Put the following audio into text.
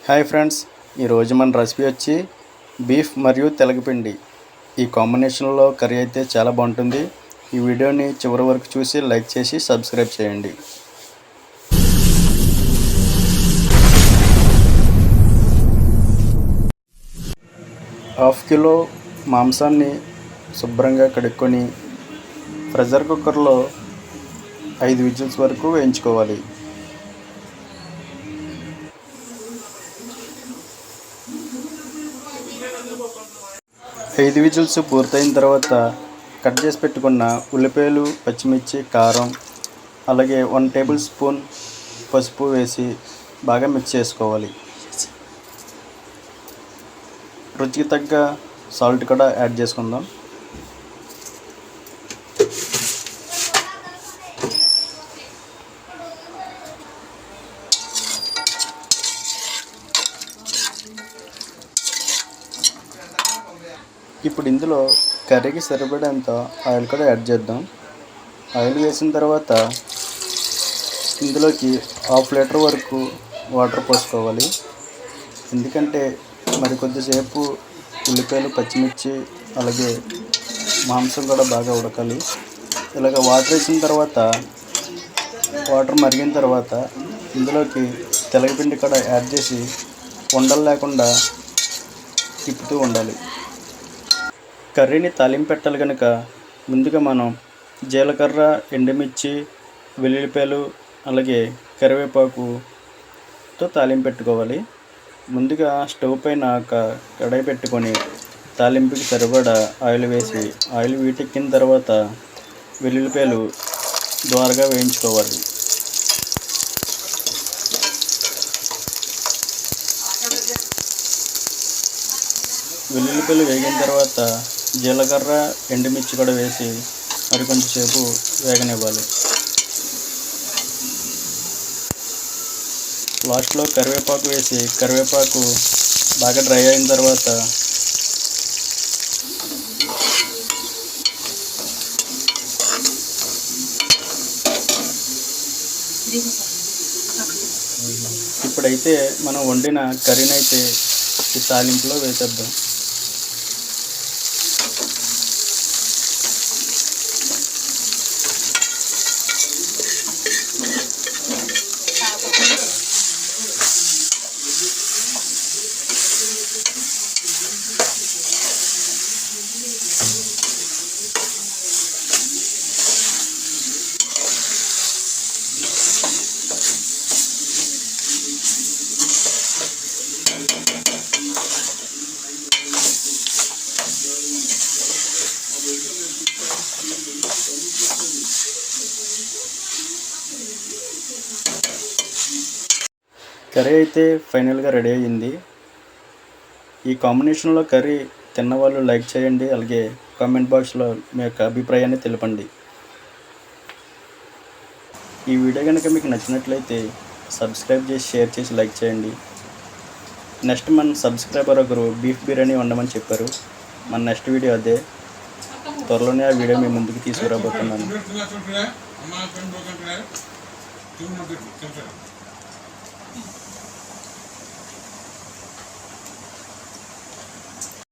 Hi friends, ఈరోజు మన recipe వచ్చి బీఫ్ మరియు తెలగపిండి. ఈ కాంబినేషన్లో కర్రీ అయితే చాలా బాగుంటుంది. ఈ వీడియోని చివరి వరకు చూసి లైక్ చేసి సబ్స్క్రైబ్ చేయండి. హాఫ్ కిలో మాంసాన్ని శుభ్రంగా కడుక్కొని ప్రెషర్ కుక్కర్లో 5 విజిల్స్ వరకు వేయించుకోవాలి. ఐదు విజిల్స్ పూర్తయిన తర్వాత కట్ చేసి పెట్టుకున్న ఉల్లిపాయలు, పచ్చిమిర్చి, కారం, అలాగే 1 టేబుల్ స్పూన్ పసుపు వేసి బాగా మిక్స్ చేసుకోవాలి. రుచికి తగ్గ సాల్ట్ కూడా యాడ్ చేసుకుందాం. ఇప్పుడు ఇందులో కర్రీకి సరిపడేంత ఆయిల్ కూడా యాడ్ చేద్దాం. ఆయిల్ వేసిన తర్వాత ఇందులోకి 1/2 లీటర్ వరకు వాటర్ పోసుకోవాలి. ఎందుకంటే మరి కొద్దిసేపు ఉల్లిపాయలు, పచ్చిమిర్చి, అలాగే మాంసం కూడా బాగా ఉడకాలి. ఇలాగ వాటర్ వేసిన తర్వాత వాటర్ మరిగిన తర్వాత ఇందులోకి తెలగపిండి కూడా యాడ్ చేసి ఉండలు లేకుండా తిప్పుతూ ఉండాలి. కర్రీని తాలింపు పెట్టాలి కనుక ముందుగా మనం జీలకర్ర, ఎండుమిర్చి, వెల్లుల్లిపాయలు, అలాగే కరివేపాకుతో తాలింపు పెట్టుకోవాలి. ముందుగా స్టవ్ పైన ఒక కడాయి పెట్టుకొని తాలింపుకి సరిపడా ఆయిల్ వేసి ఆయిల్ వీటెక్కిన తర్వాత వెల్లుల్లిపాయలు దోరగా వేయించుకోవాలి. వెల్లుల్లిపాయలు వేగిన తర్వాత జీలకర్ర, ఎండుమిర్చి కూడా వేసి మరి కొంచెంసేపు వేగనివ్వాలి. లాస్ట్లో కరివేపాకు వేసి కరివేపాకు బాగా డ్రై అయిన తర్వాత ఇప్పుడైతే మనం వండిన కర్రీని అయితే ఈ తాలింపులో వేసేద్దాం. కర్రీ అయితే ఫైనల్గా రెడీ అయ్యింది. ఈ కాంబినేషన్లో కర్రీ తిన్నవాళ్ళు లైక్ చేయండి, అలాగే కామెంట్ బాక్స్లో మీ యొక్క అభిప్రాయాన్ని తెలపండి. ఈ వీడియో కనుక మీకు నచ్చినట్లయితే సబ్స్క్రైబ్ చేసి, షేర్ చేసి, లైక్ చేయండి. నెక్స్ట్ మన సబ్స్క్రైబర్ ఒకరు బీఫ్ బిర్యానీ వండమని చెప్పారు. మన నెక్స్ట్ వీడియో అదే. త్వరలోనే ఆ వీడియో మీ ముందుకు తీసుకురాబోతున్నాను.